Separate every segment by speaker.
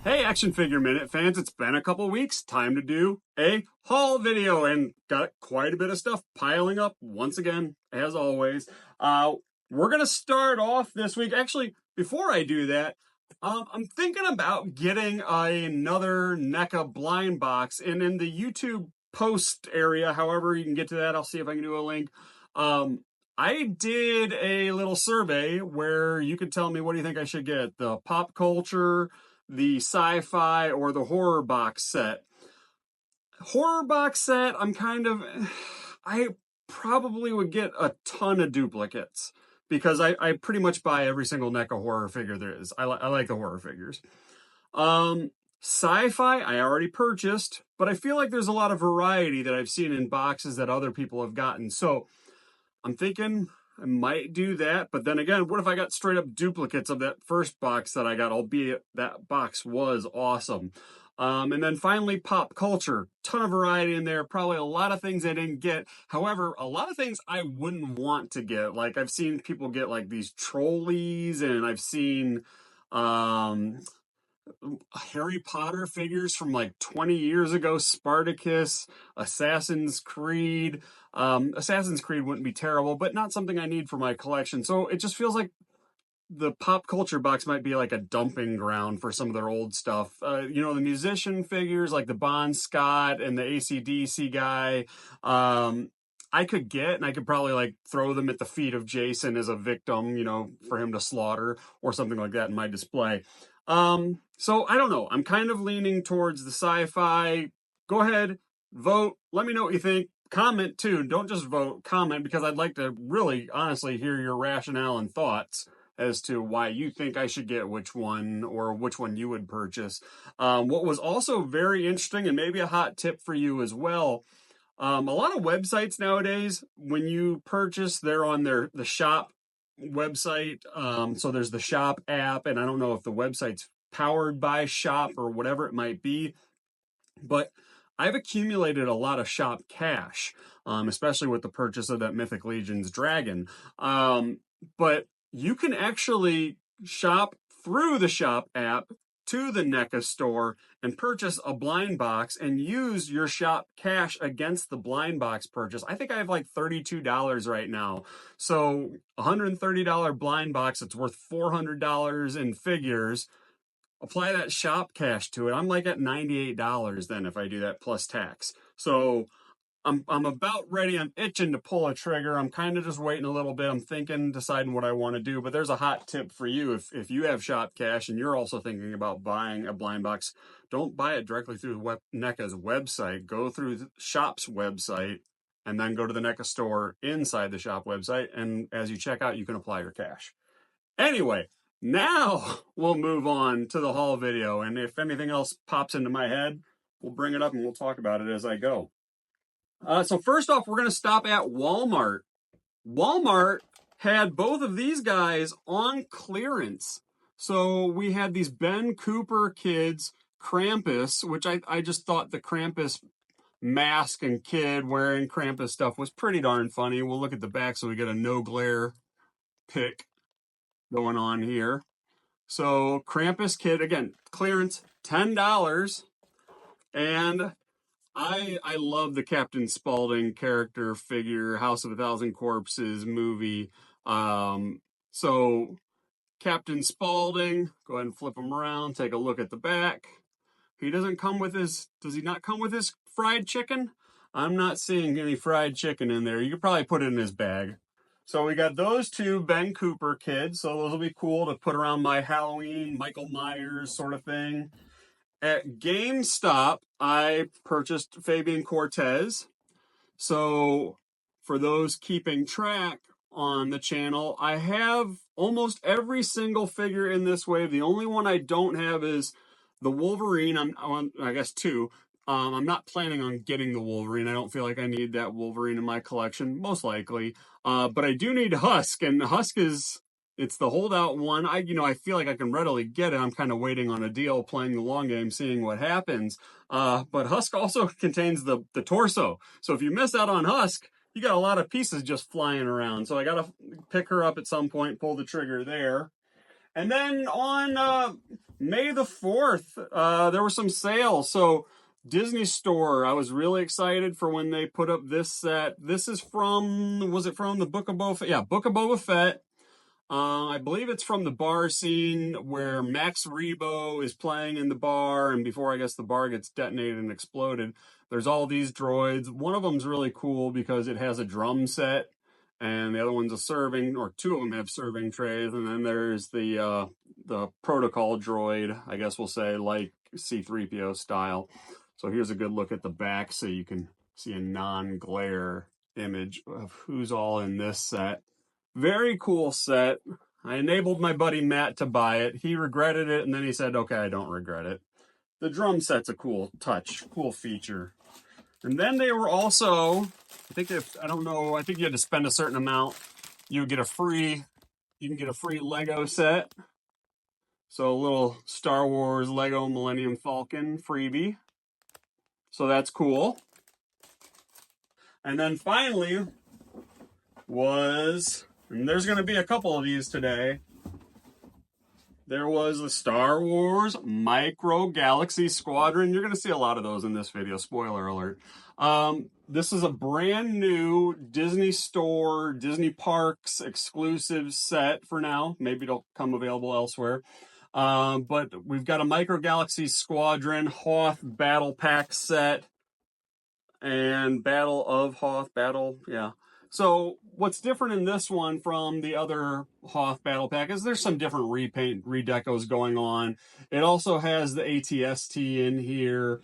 Speaker 1: Hey, Action Figure Minute fans, it's been a couple weeks. Time to do a haul video and got quite a bit of stuff piling up once again, as always. We're going to start off this week. Actually, before I do that, I'm thinking about getting another Neca blind box, and in the YouTube post area, however you can get to that, I'll see if I can do a link. I did a little survey where you could tell me what do you think I should get, the pop culture, the sci-fi, or the horror box set. Horror box set, I probably would get a ton of duplicates because I pretty much buy every single Neca horror figure there is. I like the horror figures. Sci-fi, I already purchased, but I feel like there's a lot of variety that I've seen in boxes that other people have gotten. So I'm thinking I might do that, but then again, what if I got straight up duplicates of that first box that I got, albeit that box was awesome. And then finally, pop culture. Ton of variety in there, probably a lot of things I didn't get. However, a lot of things I wouldn't want to get. Like I've seen people get like these trolleys, and I've seen Harry Potter figures from like 20 years ago, Spartacus, Assassin's Creed. Assassin's Creed wouldn't be terrible, but not something I need for my collection. So it just feels like the pop culture box might be like a dumping ground for some of their old stuff. The musician figures like the Bon Scott and the AC/DC guy, I could get, and I could probably like throw them at the feet of Jason as a victim, for him to slaughter or something like that in my display. So I don't know. I'm kind of leaning towards the sci-fi. Go ahead, vote. Let me know what you think. Comment too. Don't just vote, comment, because I'd like to really honestly hear your rationale and thoughts as to why you think I should get which one or which one you would purchase. What was also very interesting, and maybe a hot tip for you as well, a lot of websites nowadays, when you purchase, they're on the shop website. So there's the shop app, and I don't know if the website's powered by shop or whatever it might be, but I've accumulated a lot of shop cash, especially with the purchase of that Mythic Legions dragon. But you can actually shop through the shop app to the Neca store and purchase a blind box and use your shop cash against the blind box purchase. I think I have like $32 right now. So $130 blind box, it's worth $400 in figures. Apply that shop cash to it. I'm like at $98 then if I do that plus tax. So I'm about ready. I'm itching to pull a trigger. I'm kind of just waiting a little bit. I'm thinking, deciding what I want to do. But there's a hot tip for you. If you have shop cash and you're also thinking about buying a blind box, don't buy it directly through NECA's website. Go through the shop's website and then go to the Neca store inside the shop website. And as you check out, you can apply your cash. Anyway, now we'll move on to the haul video. And if anything else pops into my head, we'll bring it up and we'll talk about it as I go. So first off, we're going to stop at Walmart. Walmart had both of these guys on clearance. So we had these Ben Cooper kids, Krampus, which I just thought the Krampus mask and kid wearing Krampus stuff was pretty darn funny. We'll look at the back so we get a no glare pick going on here. So Krampus kid, again, clearance, $10. And I love the Captain Spaulding character figure, House of a Thousand Corpses movie. So Captain Spaulding, go ahead and flip him around, take a look at the back. He doesn't come with his, does he not come with his fried chicken? I'm not seeing any fried chicken in there. You could probably put it in his bag. So we got those two Ben Cooper kids. So those will be cool to put around my Halloween, Michael Myers sort of thing. At GameStop, I purchased Fabian Cortez. So for those keeping track on the channel, I have almost every single figure in this wave. The only one I don't have is the Wolverine. I guess two. I'm not planning on getting the Wolverine. I don't feel like I need that Wolverine in my collection, most likely. But I do need Husk, and Husk it's the holdout one. I feel like I can readily get it. I'm kind of waiting on a deal, playing the long game, seeing what happens. But Husk also contains the torso. So if you miss out on Husk, you got a lot of pieces just flying around. So I got to pick her up at some point, pull the trigger there. And then on May the 4th, there were some sales. So Disney Store, I was really excited for when they put up this set. This is from, was it from the Book of Boba Fett? Yeah, Book of Boba Fett. I believe it's from the bar scene where Max Rebo is playing in the bar, and before I guess the bar gets detonated and exploded, there's all these droids. One of them's really cool because it has a drum set, and the other one's a serving, or two of them have serving trays, and then there's the protocol droid, I guess we'll say, like C-3PO style. So here's a good look at the back so you can see a non-glare image of who's all in this set. Very cool set. I enabled my buddy Matt to buy it. He regretted it, and then he said, okay, I don't regret it. The drum set's a cool touch, cool feature. And then they were also, I think you had to spend a certain amount. You can get a free Lego set. So a little Star Wars Lego Millennium Falcon freebie. So that's cool. And then finally and there's going to be a couple of these today, there was the Star Wars Micro Galaxy Squadron. You're going to see a lot of those in this video, spoiler alert. This is a brand new Disney Store, Disney Parks exclusive set for now. Maybe it'll come available elsewhere. But we've got a Micro Galaxy Squadron Hoth Battle Pack set and Battle of Hoth, yeah. So what's different in this one from the other Hoth Battle Pack is there's some different repaint, redecos going on. It also has the ATST in here,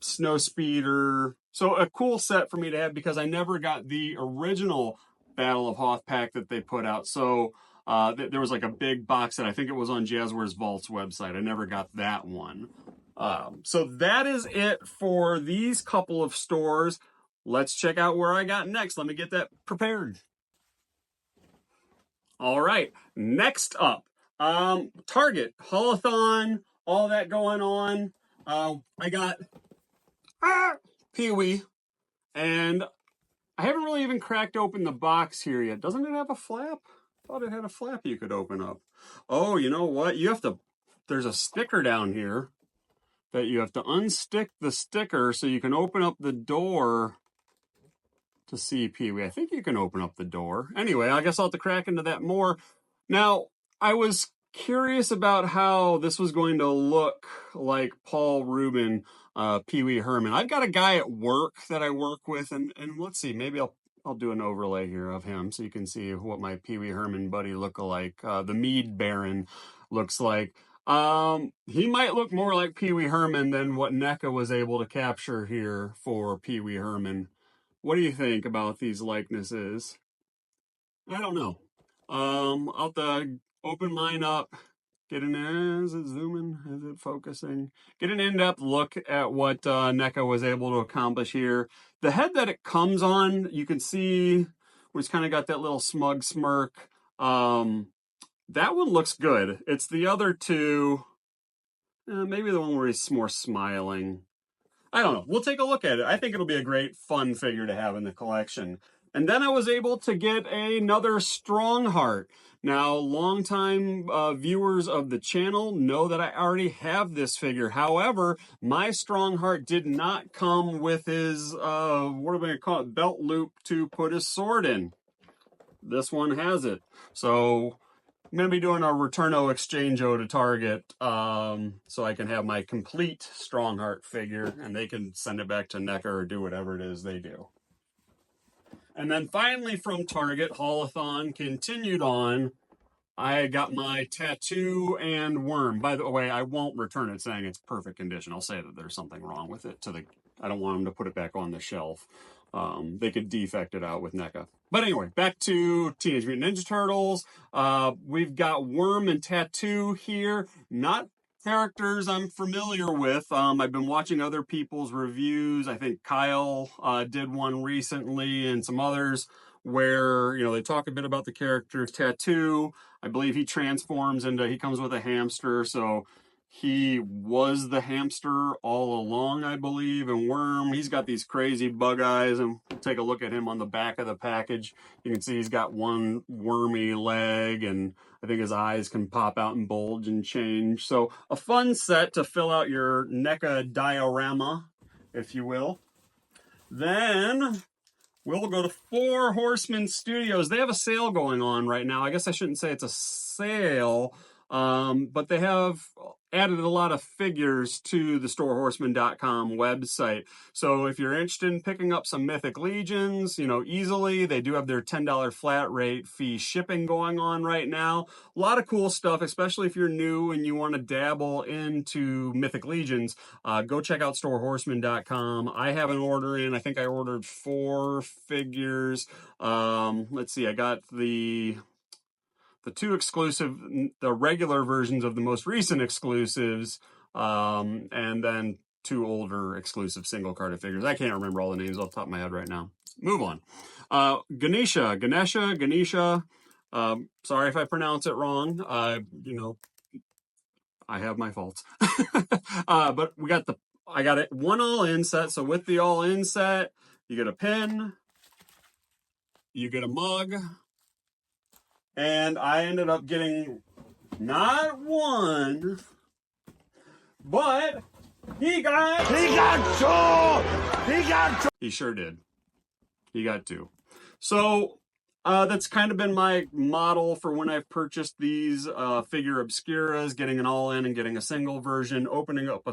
Speaker 1: Snow Speeder. So a cool set for me to have because I never got the original Battle of Hoth pack that they put out. So there was like a big box set. I think it was on Jazzwares Vault's website. I never got that one. So that is it for these couple of stores. Let's check out where I got next. Let me get that prepared. All right, next up, Target, Holothon, all that going on. I got Pee-wee, and I haven't really even cracked open the box here yet. Doesn't it have a flap? I thought it had a flap you could open up. Oh, you know what? There's a sticker down here that you have to unstick the sticker so you can open up the door to see Pee-wee. I think you can open up the door. Anyway, I guess I'll have to crack into that more. Now, I was curious about how this was going to look like Paul Rubin, Pee-wee Herman. I've got a guy at work that I work with, and let's see, maybe I'll do an overlay here of him so you can see what my Pee-wee Herman buddy look-alike, the Mead Baron, looks like. He might look more like Pee-wee Herman than what Neca was able to capture here for Pee-wee Herman. What do you think about these likenesses? I don't know. I'll have to open mine up, is it zooming? Is it focusing? Get an in-depth look at what Neca was able to accomplish here. The head that it comes on, you can see, which kind of got that little smug smirk. That one looks good. It's the other two, maybe the one where he's more smiling. I don't know. We'll take a look at it. I think it'll be a great, fun figure to have in the collection. And then I was able to get another Strongheart. Now, longtime viewers of the channel know that I already have this figure. However, my Strongheart did not come with his, what are we going to call it, belt loop to put his sword in. This one has it. So I'm going to be doing a Returno Exchange-O to Target so I can have my complete Strongheart figure, and they can send it back to Neca or do whatever it is they do. And then finally from Target, Holothon continued on. I got my tattoo and Wyrm. By the way, I won't return it saying it's perfect condition. I'll say that there's something wrong with it. I don't want them to put it back on the shelf. They could defect it out with Neca. But anyway, back to Teenage Mutant Ninja Turtles. We've got Wyrm and Tattoo here. Not characters I'm familiar with. I've been watching other people's reviews. I think Kyle did one recently and some others where, they talk a bit about the character Tattoo. I believe he transforms he comes with a hamster, so He was the hamster all along, I believe, and Wyrm, he's got these crazy bug eyes, and we'll take a look at him on the back of the package. You can see he's got one wormy leg, and I think his eyes can pop out and bulge and change. So a fun set to fill out your NECA diorama, if you will. Then we'll go to Horsemen Studios. They have a sale going on right now. I guess I shouldn't say it's a sale, but they have added a lot of figures to the storehorseman.com website. So if you're interested in picking up some Mythic Legions, you know, easily, they do have their $10 flat rate fee shipping going on right now. A lot of cool stuff, especially if you're new and you want to dabble into Mythic Legions. Go check out storehorseman.com. I have an order in. I think I ordered 4 figures. Let's see, I got the 2 exclusive, the regular versions of the most recent exclusives, and then 2 older exclusive single carded figures. I can't remember all the names off the top of my head right now. Move on. Ganesha. Sorry if I pronounce it wrong. You know, I have my faults. But I got it, 1 all-in set. So with the all-in set, you get a pin, you get a mug, and I ended up getting not 1, but he got 2. He got 2. He sure did. He got 2. So that's kind of been my model for when I've purchased these figure obscuras, getting an all-in and getting a single version, opening up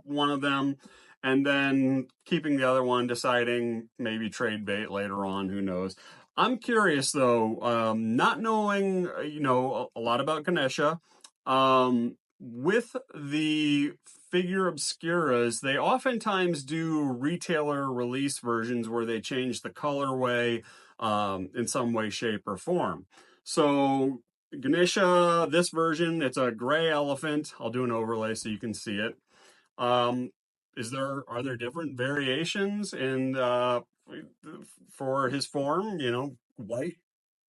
Speaker 1: one of them, and then keeping the other one, deciding maybe trade bait later on, who knows. I'm curious though, not knowing, you know, a lot about Ganesha, with the figure obscuras, they oftentimes do retailer release versions where they change the colorway in some way, shape, or form. So Ganesha, this version, it's a gray elephant. I'll do an overlay so you can see it. Are there different variations in for his form? You know, white,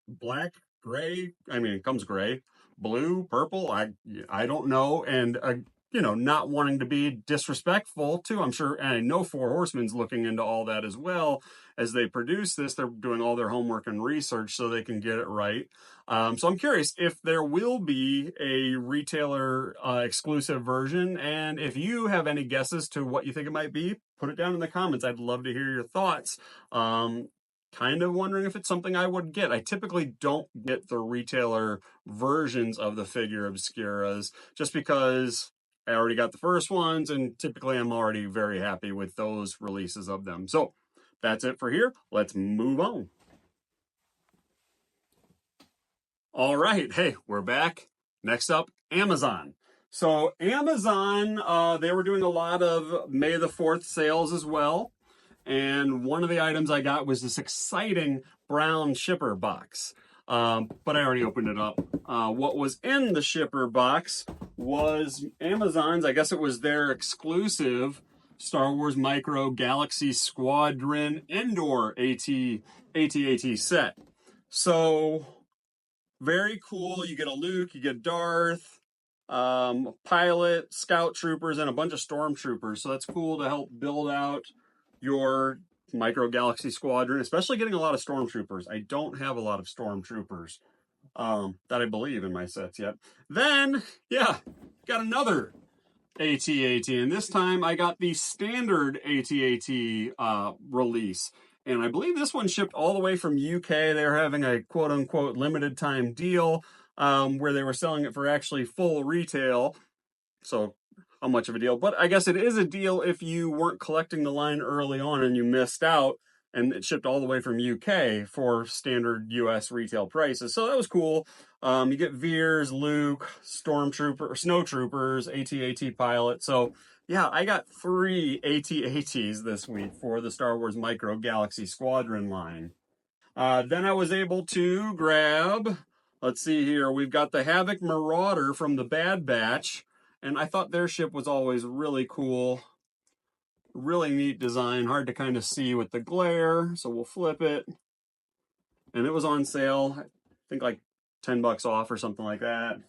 Speaker 1: black, gray. I mean, it comes gray, blue, purple. I don't know, and you know, not wanting to be disrespectful too. I'm sure, and I know 4 Horsemen's looking into all that as well as they produce this. They're doing all their homework and research so they can get it right. So I'm curious if there will be a retailer exclusive version, and if you have any guesses to what you think it might be, put it down in the comments. I'd love to hear your thoughts. Kind of wondering if it's something I would get. I typically don't get the retailer versions of the figure obscuras just because I already got the first ones, and typically I'm already very happy with those releases of them. So that's it for here. Let's move on. All right. Hey, we're back. Next up, Amazon. So Amazon, they were doing a lot of May the 4th sales as well. And one of the items I got was this exciting brown shipper box. But I already opened it up. What was in the shipper box was Amazon's, I guess it was their exclusive Star Wars Micro Galaxy Squadron Endor AT-AT set. So very cool. You get a Luke, you get Darth, pilot, scout troopers, and a bunch of stormtroopers. So that's cool to help build out your Micro Galaxy Squadron, especially getting a lot of stormtroopers. I don't have a lot of stormtroopers that I believe in my sets yet. Then, yeah, got another AT-AT, and this time I got the standard AT-AT release. And I believe this one shipped all the way from UK. They were having a quote-unquote limited time deal where they were selling it for actually full retail. So how much of a deal? But I guess it is a deal if you weren't collecting the line early on and you missed out, and it shipped all the way from UK for standard US retail prices. So that was cool. You get Veers, Luke, Stormtrooper, Snowtroopers, AT-AT pilot. So yeah, I got 3 AT-ATs this week for the Star Wars Micro Galaxy Squadron line. Then I was able to grab, let's see here, we've got the Havoc Marauder from the Bad Batch, and I thought their ship was always really cool. Really neat design, hard to kind of see with the glare, so we'll flip it. And it was on sale, I think like $10 off or something like that.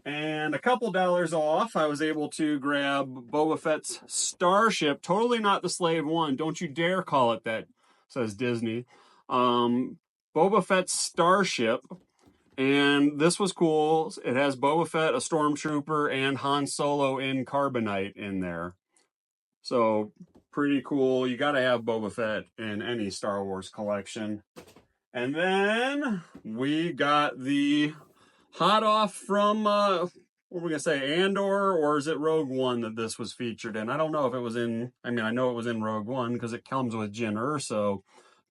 Speaker 1: And a couple dollars off, I was able to grab Boba Fett's Starship. Totally not the Slave One. Don't you dare call it that, says Disney. Boba Fett's Starship. And this was cool. It has Boba Fett, a stormtrooper, and Han Solo in carbonite in there. So pretty cool. You got to have Boba Fett in any Star Wars collection. And then we got the hot off from, what were we going to say, Andor, or is it Rogue One that this was featured in? I don't know if it was in, I mean, I know it was in Rogue One because it comes with Jyn Erso.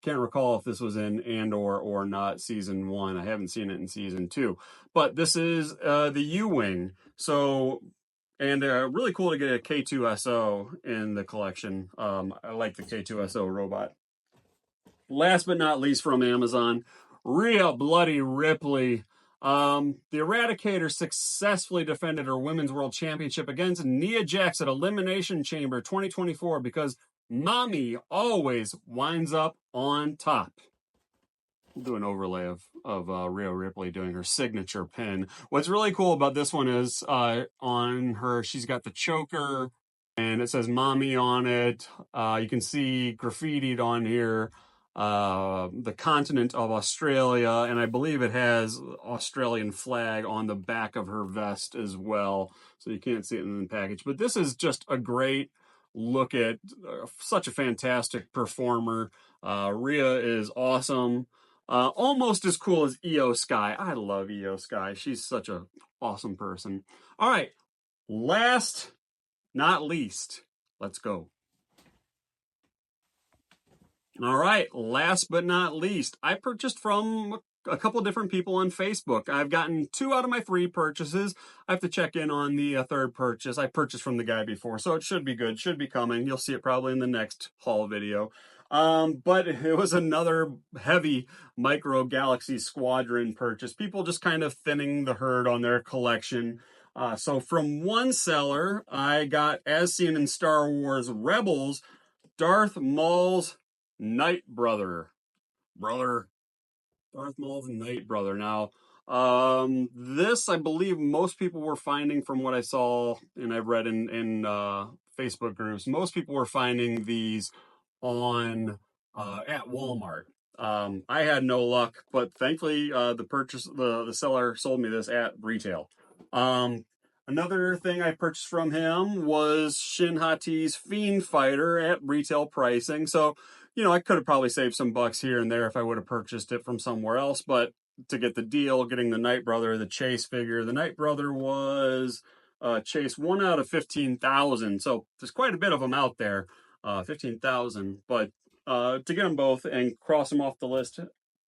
Speaker 1: Can't recall if this was in Andor or not, season 1. I haven't seen it in season 2. But this is the U-Wing. So, and really cool to get a K2SO in the collection. I like the K2SO robot. Last but not least from Amazon, Rhea Bloody Ripley. The Eradicator successfully defended her Women's World Championship against Nia Jax at Elimination Chamber 2024 because Mommy always winds up on top. We'll do an overlay of Rhea Ripley doing her signature pin. What's really cool about this one is on her, she's got the choker and it says Mommy on it. You can see graffitied on here the continent of Australia, and I believe it has Australian flag on the back of her vest as well, so you can't see it in the package. But this is just a great look at such a fantastic performer. Rhea is awesome. Almost as cool as EO Sky. I love EO Sky. She's such a awesome person. All right, last not least, let's go. All right, last but not least, I purchased from a couple different people on Facebook. I've gotten 2 out of my 3 purchases. I have to check in on the third purchase. I purchased from the guy before, so it should be good, should be coming. You'll see it probably in the next haul video. But it was another heavy Micro Galaxy Squadron purchase. People just kind of thinning the herd on their collection. So from one seller, I got, as seen in Star Wars Rebels, Darth Maul's Night Brother. Darth Maul's Night Brother. Now, this I believe most people were finding from what I saw and I've read in Facebook groups. Most people were finding these on at Walmart. I had no luck, but thankfully the seller sold me this at retail. Another thing I purchased from him was Shin Hati's Fiend Fighter at retail pricing. So, you know, I could have probably saved some bucks here and there if I would have purchased it from somewhere else, but to get the deal, getting the Night Brother, the Chase figure, the Night Brother was Chase 1 out of 15,000. So there's quite a bit of them out there, 15,000. But to get them both and cross them off the list,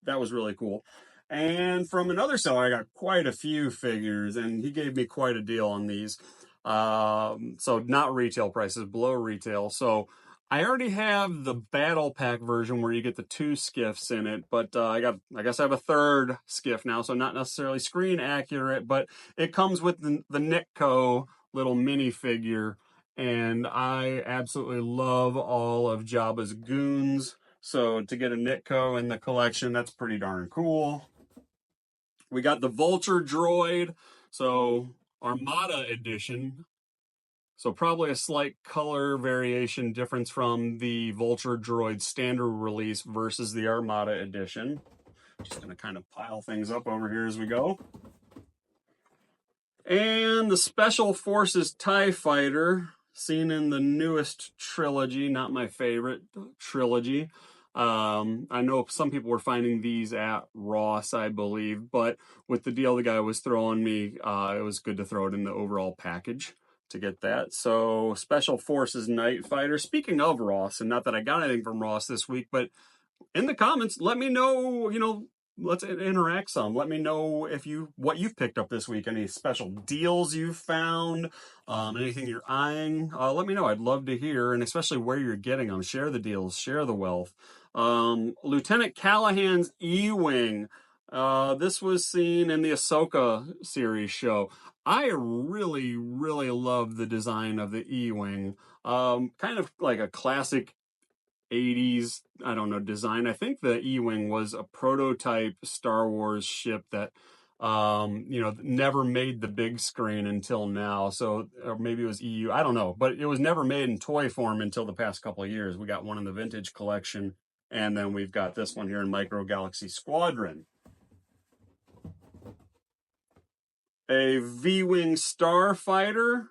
Speaker 1: that was really cool. And from another seller, I got quite a few figures, and he gave me quite a deal on these. So not retail prices, below retail. So I already have the battle pack version where you get the 2 skiffs in it, but I guess I have a third skiff now, so not necessarily screen accurate, but it comes with the Neca little mini figure, and I absolutely love all of Jabba's goons. So to get a Neca in the collection, that's pretty darn cool. We got the Vulture Droid, so Armada edition. So probably a slight color variation difference from the Vulture Droid standard release versus the Armada edition. Just going to kind of pile things up over here as we go. And the Special Forces TIE Fighter, seen in the newest trilogy, not my favorite trilogy. I know some people were finding these at Ross, I believe, but with the deal the guy was throwing me, it was good to throw it in the overall package to get that. So Special Forces Night Fighter. Speaking of Ross, and not that I got anything from Ross this week, but in the comments, let me know, you know, let's interact some. Let me know what you've picked up this week, any special deals you've found, anything you're eyeing. Let me know. I'd love to hear, and especially where you're getting them. Share the deals, share the wealth. Lieutenant Callahan's E-Wing. This was seen in the Ahsoka series show. I really, really love the design of the E-Wing. Kind of like a classic 80s, I don't know, design. I think the E-Wing was a prototype Star Wars ship that You know, never made the big screen until now. So, or maybe it was EU, I don't know, but it was never made in toy form until the past couple of years. We got one in the vintage collection, and then we've got this one here in Micro Galaxy Squadron. A V-Wing Starfighter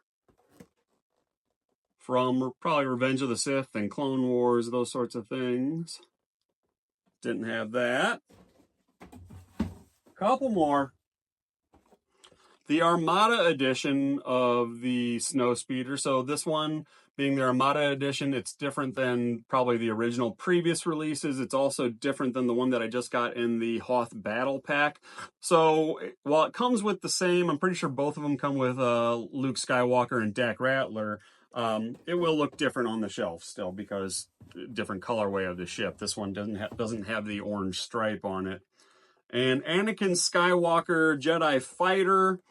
Speaker 1: from probably Revenge of the Sith and Clone Wars, those sorts of things. Didn't have that. Couple more. The Armada edition of the Snowspeeder. So this one being the Armada edition, it's different than probably the original previous releases. It's also different than the one that I just got in the Hoth Battle Pack. So while it comes with the same, I'm pretty sure both of them come with Luke Skywalker and Dak Rattler. It will look different on the shelf still because different colorway of the ship. This one doesn't have the orange stripe on it. And Anakin Skywalker Jedi Fighter.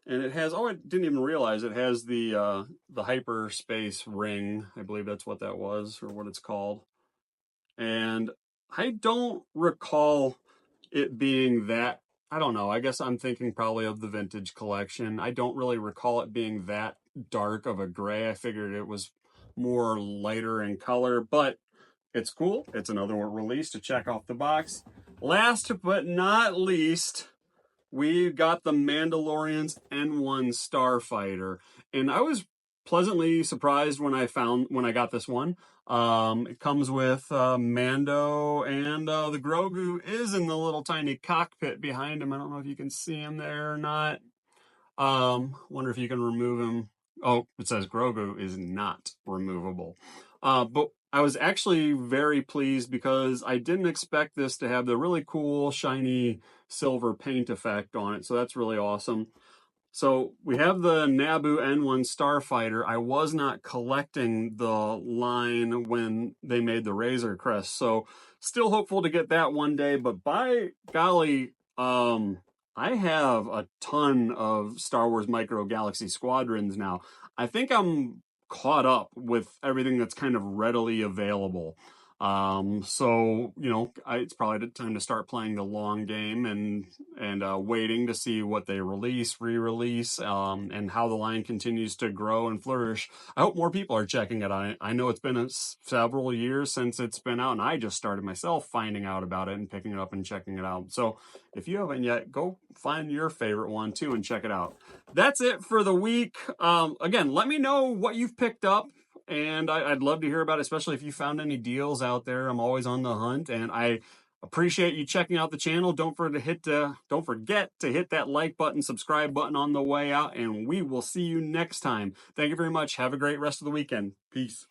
Speaker 1: And it has, oh, I didn't even realize it has the hyperspace ring. I believe that's what that was, or what it's called. And I don't recall it being that, I don't know, I guess I'm thinking probably of the vintage collection. I don't really recall it being that dark of a gray. I figured it was more lighter in color, but it's cool. It's another release to check off the box. Last but not least, we got the Mandalorian's N1 Starfighter, and I was pleasantly surprised when I got this one. It comes with Mando, and the Grogu is in the little tiny cockpit behind him. I don't know if you can see him there or not. Wonder if you can remove him. Oh, it says Grogu is not removable. But I was actually very pleased because I didn't expect this to have the really cool, shiny silver paint effect on it. So that's really awesome. So we have the Naboo N1 Starfighter. I was not collecting the line when they made the Razor Crest. So still hopeful to get that one day. But by golly, I have a ton of Star Wars Micro Galaxy Squadrons now. I think I'm caught up with everything that's kind of readily available. So, you know, it's probably the time to start playing the long game and waiting to see what they release, re-release, and how the line continues to grow and flourish. I hope more people are checking it out. I know it's been several years since it's been out, and I just started myself finding out about it and picking it up and checking it out. So if you haven't yet, go find your favorite one too and check it out. That's it for the week. Again, let me know what you've picked up. And I'd love to hear about it, especially if you found any deals out there. I'm always on the hunt, and I appreciate you checking out the channel. Don't forget to hit that like button, subscribe button on the way out, and we will see you next time. Thank you very much. Have a great rest of the weekend. Peace.